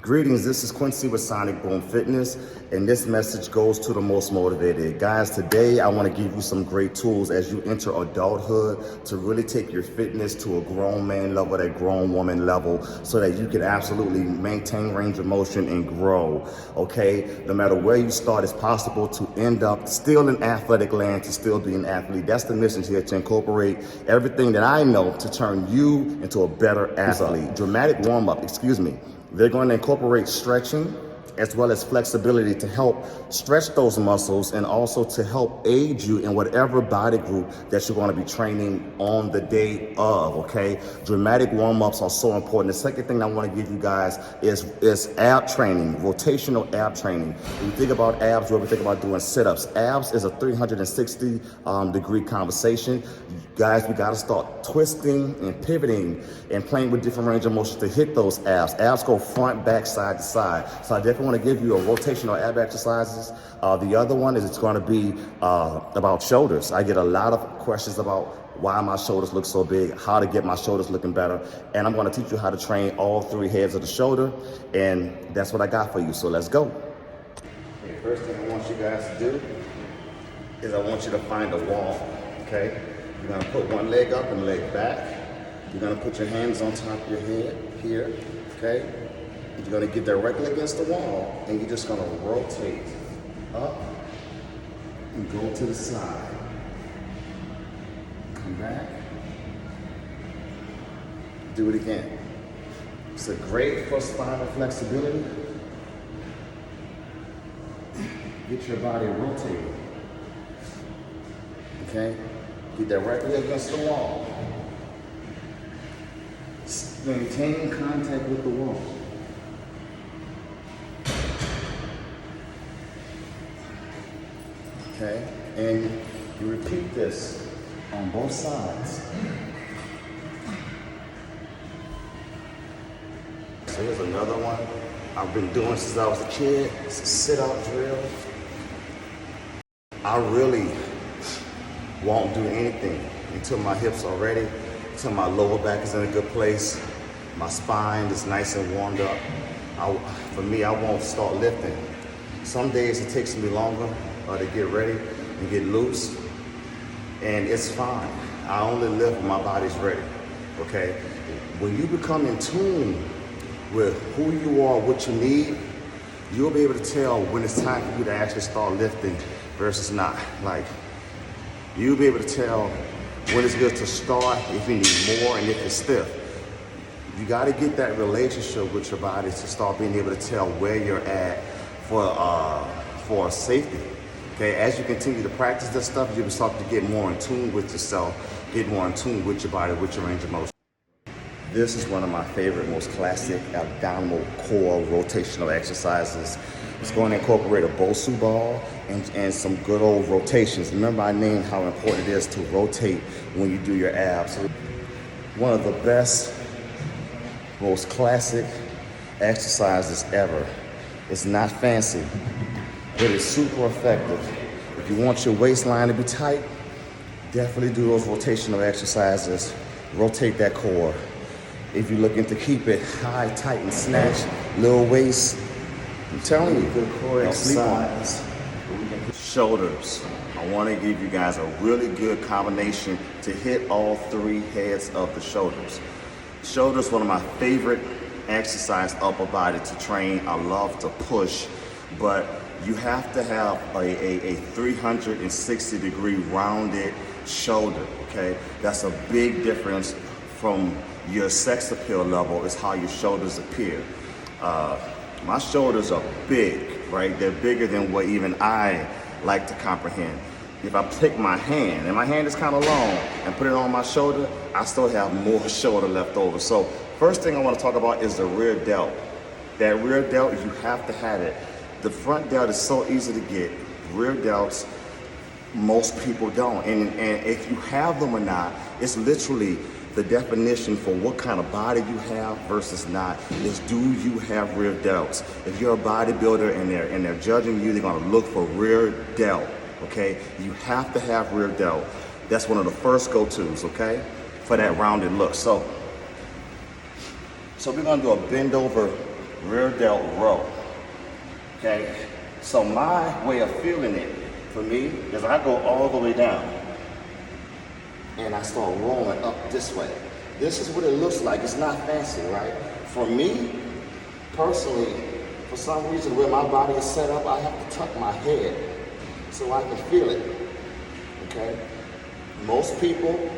Greetings, this is Quincy with Sonic Boom Fitness, and this message goes to the most motivated. Guys, today I want to give you some great tools as you enter adulthood to really take your fitness to a grown man level, that grown woman level, so that you can absolutely maintain range of motion and grow, okay? No matter where you start, it's possible to end up still in athletic land, to still be an athlete. That's the mission here, to incorporate everything that I know to turn you into a better athlete. Dramatic warm-up, They're going to incorporate stretching as well as flexibility to help stretch those muscles and also to help aid you in whatever body group that you're going to be training on the day of, okay? Dramatic warm-ups are so important. The second thing I want to give you guys is ab training, rotational ab training. When you think about abs, we think about doing sit-ups. Abs is a 360 degree conversation. Guys, we got to start twisting and pivoting and playing with different range of motion to hit those abs. Abs go front, back, side to side. So I definitely want to give you a rotational ab exercises. The other one is it's going to be about shoulders. I get a lot of questions about why my shoulders look so big, how to get my shoulders looking better. And I'm going to teach you how to train all three heads of the shoulder. And that's what I got for you. So let's go. Okay, first thing I want you guys to do is I want you to find a wall, okay? You're gonna put one leg up and leg back. You're gonna put your hands on top of your head here, okay? You're gonna get directly against the wall and you're just gonna rotate up and go to the side. Come back. Do it again. It's a great for spinal flexibility. Get your body rotated, okay? Get directly against the wall. Maintain contact with the wall. Okay, and you repeat this on both sides. So here's another one I've been doing since I was a kid. It's a sit-up drill. I really won't do anything until my hips are ready, until my lower back is in a good place, my spine is nice and warmed up. For me, I won't start lifting. Some days it takes me longer to get ready and get loose, and it's fine. I only lift when my body's ready, okay? When you become in tune with who you are, what you need, you'll be able to tell when it's time for you to actually start lifting versus not. Like, you'll be able to tell when it's good to start, if you need more, and if it's stiff. You got to get that relationship with your body to start being able to tell where you're at for safety. Okay, as you continue to practice this stuff, you'll start to get more in tune with yourself, get more in tune with your body, with your range of motion. This is one of my favorite, most classic abdominal core rotational exercises. It's going to incorporate a Bosu ball and some good old rotations. Remember, I named how important it is to rotate when you do your abs. One of the best, most classic exercises ever. It's not fancy, but it's super effective. If you want your waistline to be tight, definitely do those rotational exercises. Rotate that core. If you're looking to keep it high, tight, and snatch, little waist, I'm telling you, good core exercise. Shoulders. I want to give you guys a really good combination to hit all three heads of the shoulders. Shoulders, one of my favorite exercise upper body to train. I love to push, but you have to have a 360 degree rounded shoulder, okay? That's a big difference from your sex appeal level is how your shoulders appear. My shoulders are big, right? They're bigger than what even I like to comprehend. If I take my hand, and my hand is kind of long, and put it on my shoulder, I still have more shoulder left over. So first thing I want to talk about is the rear delt. That rear delt, you have to have it. The front delt is so easy to get. Rear delts, most people don't. And if you have them or not, it's literally the definition for what kind of body you have versus not is, do you have rear delts? If you're a bodybuilder and they're judging you, they're gonna look for rear delt, okay? You have to have rear delt. That's one of the first go-tos, okay? For that rounded look. So we're gonna do a bend over rear delt row. Okay, so my way of feeling it for me is I go all the way down and I start rolling up this way. This is what it looks like. It's not fancy, right? For me, personally, for some reason where my body is set up, I have to tuck my head so I can feel it, okay? Most people,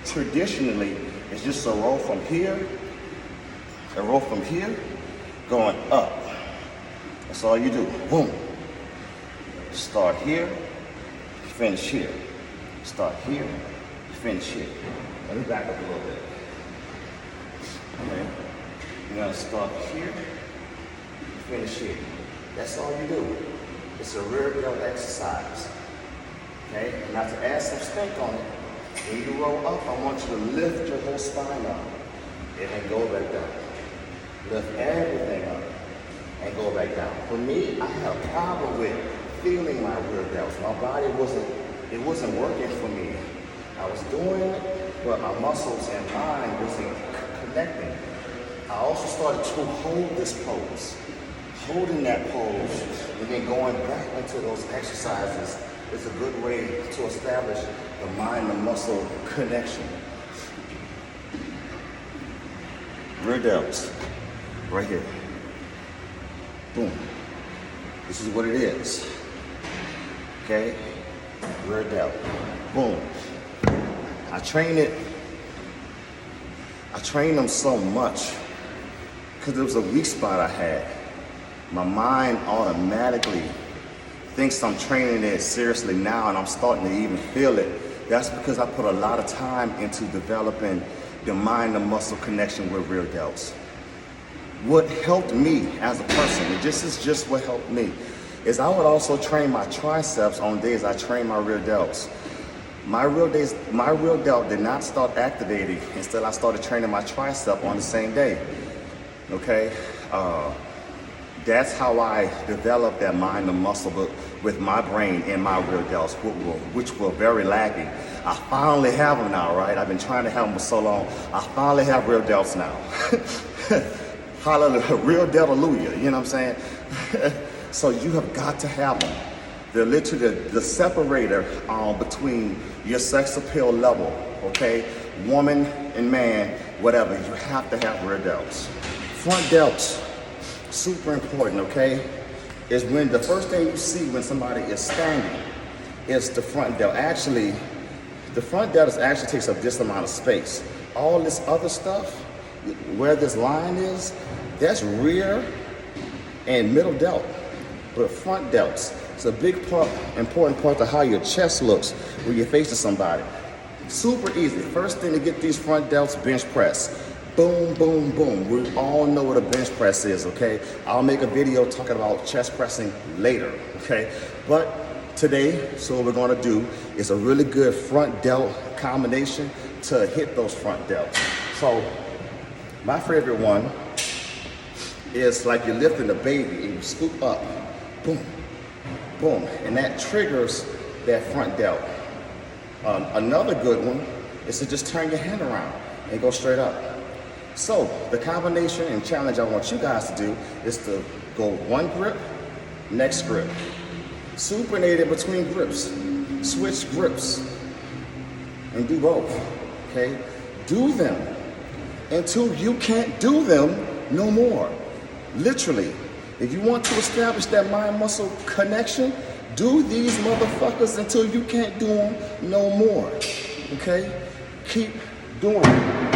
traditionally, it's just a roll from here, going up. That's all you do, boom. Start here, finish here. Start here, finish here. Let me back up a little bit. Okay, you're gonna start here, finish here. That's all you do. It's a rear delt exercise. Okay, now to add some strength on it, when you roll up, I want you to lift your whole spine up and then go back down. Lift everything up and go back down. For me, I had a problem with feeling my rear delts. My body wasn't working for me. I was doing it, but my muscles and mind wasn't connecting. I also started to hold this pose. Holding that pose and then going back into those exercises is a good way to establish the mind and muscle connection. Rear delts, right here. Boom. This is what it is. Okay? Rear delt. Boom. I train them so much because it was a weak spot I had. My mind automatically thinks I'm training it seriously now, and I'm starting to even feel it. That's because I put a lot of time into developing the mind and muscle connection with rear delts. What helped me as a person, and this is just what helped me, is I would also train my triceps on days I train my rear delts. My rear delt did not start activating until I started training my tricep on the same day. Okay? That's how I developed that mind and muscle with my brain and my rear delts, which were very lacking. I finally have them now, right? I've been trying to have them for so long. I finally have rear delts now. Hallelujah, real delt-alleluia, you know what I'm saying? So you have got to have them. They're literally the separator between your sex appeal level, okay? Woman and man, whatever, you have to have rear delts. Front delts, super important, okay? Is when the first thing you see when somebody is standing is the front delt. Actually, the front delt actually takes up this amount of space. All this other stuff, where this line is, that's rear and middle delt. But front delts, it's a big part, important part to how your chest looks when you're facing somebody. Super easy. First thing to get these front delts, bench press. Boom, boom, boom. We all know what a bench press is, okay? I'll make a video talking about chest pressing later, okay? But today, so what we're gonna do is a really good front delt combination to hit those front delts. So, my favorite one is like you're lifting a baby and you scoop up, boom, boom, and that triggers that front delt. Another good one is to just turn your hand around and go straight up. So the combination and challenge I want you guys to do is to go one grip, next grip. Supinate it between grips. Switch grips and do both, okay? Do them until you can't do them no more. Literally, if you want to establish that mind-muscle connection, do these motherfuckers until you can't do them no more, okay? Keep doing it.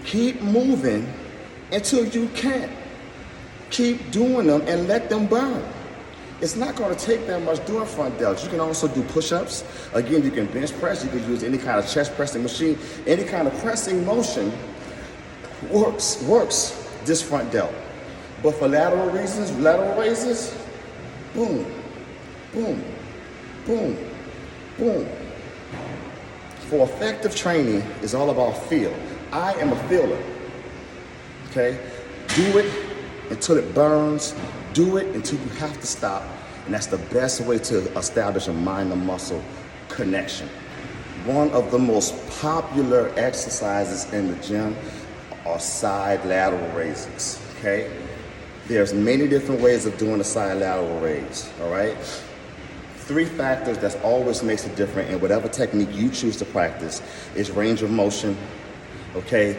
Keep moving until you can't. Keep doing them and let them burn. It's not going to take that much doing front delts. You can also do push-ups. Again, you can bench press. You can use any kind of chest pressing machine. Any kind of pressing motion works this front delt. But for lateral raises, boom, boom, boom, boom. For effective training, it's all about feel. I am a feeler, okay? Do it until it burns. Do it until you have to stop. And that's the best way to establish a mind and muscle connection. One of the most popular exercises in the gym are side lateral raises, okay? There's many different ways of doing a side lateral raise, all right? 3 factors that always makes it different in whatever technique you choose to practice is range of motion, okay?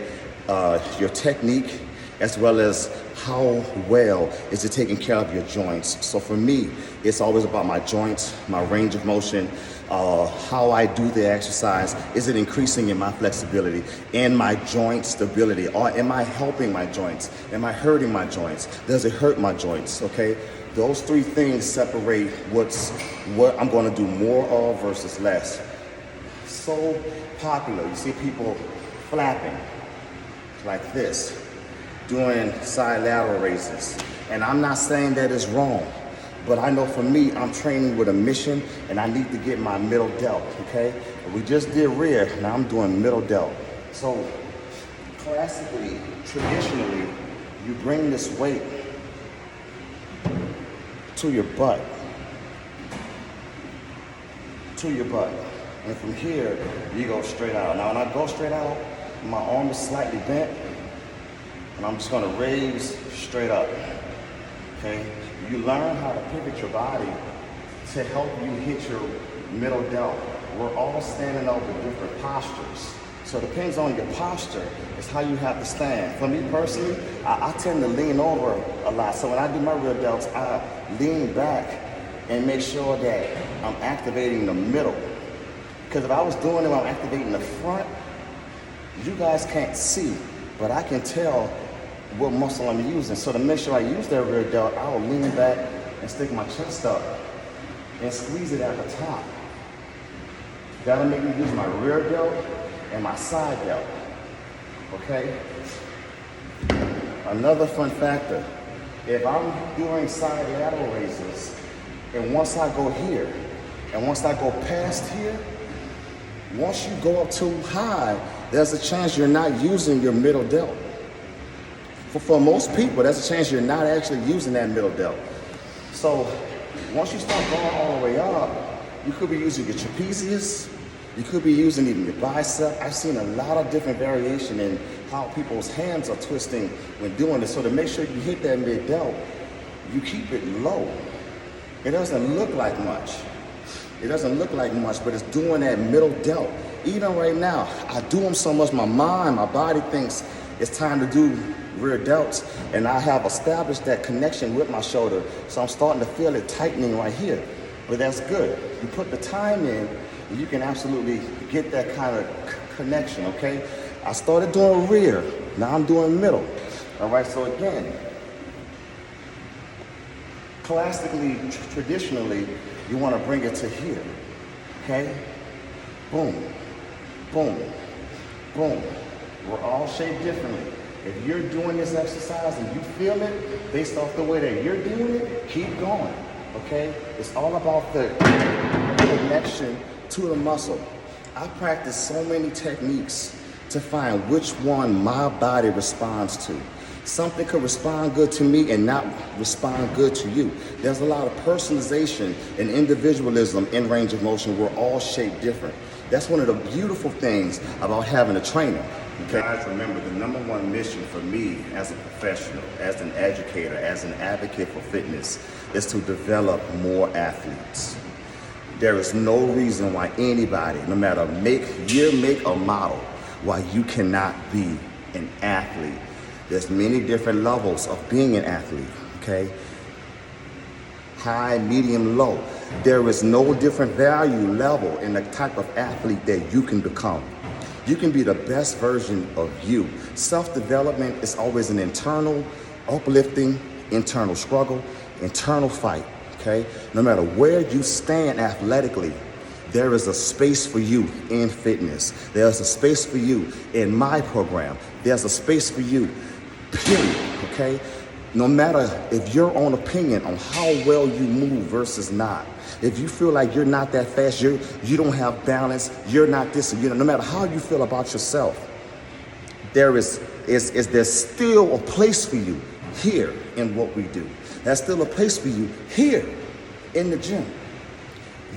Your technique, as well as how well is it taking care of your joints. So for me, it's always about my joints, my range of motion, how I do the exercise. Is it increasing in my flexibility and my joint stability? Or am I helping my joints? Am I hurting my joints? Does it hurt my joints, okay? Those 3 things separate what I'm gonna do more of versus less. So popular, you see people flapping like this, doing side lateral raises. And I'm not saying that it's wrong, but I know for me, I'm training with a mission and I need to get my middle delt, okay? We just did rear, now I'm doing middle delt. So classically, traditionally, you bring this weight to your butt, and from here, you go straight out. Now when I go straight out, my arm is slightly bent, and I'm just gonna raise straight up, okay? You learn how to pivot your body to help you hit your middle delt. We're all standing up with different postures. So it depends on your posture, is how you have to stand. For me personally, I tend to lean over a lot. So when I do my rear delts, I lean back and make sure that I'm activating the middle. Because if I was doing it while I'm activating the front, you guys can't see, but I can tell what muscle I'm using. So to make sure I use that rear delt, I'll lean back and stick my chest up and squeeze it at the top. That'll make me use my rear delt and my side delt, okay? Another fun factor, if I'm doing side lateral raises, and once I go here, and once I go past here, once you go up too high, there's a chance you're not using your middle delt. For most people, there's a chance you're not actually using that middle delt. So once you start going all the way up, you could be using your trapezius, you could be using even your bicep. I've seen a lot of different variation in how people's hands are twisting when doing this. So to make sure you hit that mid delt, you keep it low. It doesn't look like much. It doesn't look like much, but it's doing that middle delt. Even right now, I do them so much, my mind, my body thinks it's time to do rear delts, and I have established that connection with my shoulder, so I'm starting to feel it tightening right here. But that's good. You put the time in, and you can absolutely get that kind of connection, okay? I started doing rear, now I'm doing middle. All right, so again, classically, traditionally, you want to bring it to here, okay? Boom, boom, boom. We're all shaped differently. If you're doing this exercise and you feel it based off the way that you're doing it, keep going, okay? It's all about the connection to the muscle. I practice so many techniques to find which one my body responds to. Something could respond good to me and not respond good to you. There's a lot of personalization and individualism in range of motion. We're all shaped different. That's one of the beautiful things about having a trainer. Okay. Guys, remember, the #1 mission for me as a professional, as an educator, as an advocate for fitness is to develop more athletes. There is no reason why anybody, no matter year, make, or model, why you cannot be an athlete. There's many different levels of being an athlete, okay? High, medium, low. There is no different value level in the type of athlete that you can become. You can be the best version of you. Self-development is always an internal, uplifting, internal struggle, internal fight, okay? No matter where you stand athletically, there is a space for you in fitness. There's a space for you in my program. There's a space for you, period, okay? No matter if your own opinion on how well you move versus not, if you feel like you're not that fast, you don't have balance, you're not this, no matter how you feel about yourself, there's still a place for you here in what we do. There's still a place for you here in the gym.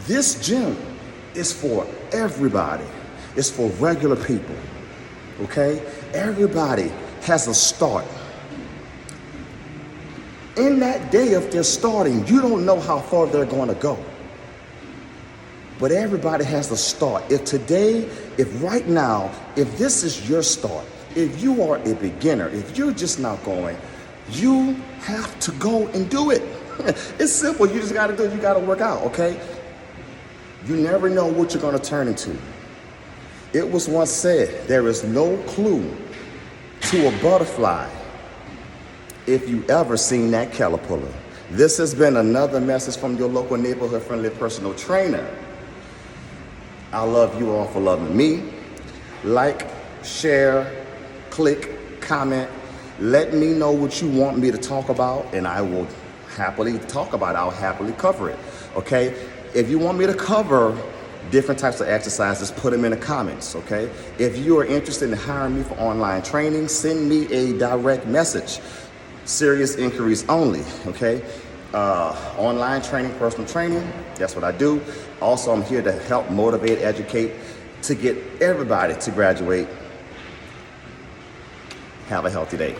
This gym is for everybody. It's for regular people, okay? Everybody has a start. In that day, if they're starting, you don't know how far they're going to go. But everybody has to start. If right now, if this is your start, if you are a beginner, if you're just not going, you have to go and do it. It's simple. You just got to do it. You got to work out, okay? You never know what you're going to turn into. It was once said, there is no clue to a butterfly if you ever seen that caterpillar. This has been another message from your local neighborhood friendly personal trainer. I love you all for loving me. Like, share, click, comment. Let me know what you want me to talk about, and I will happily talk about it. I'll happily cover it, okay? If you want me to cover different types of exercises, put them in the comments, okay? If you are interested in hiring me for online training, send me a direct message. Serious inquiries only, okay? Online training, personal training, that's what I do. Also, I'm here to help motivate, educate, to get everybody to graduate. Have a healthy day.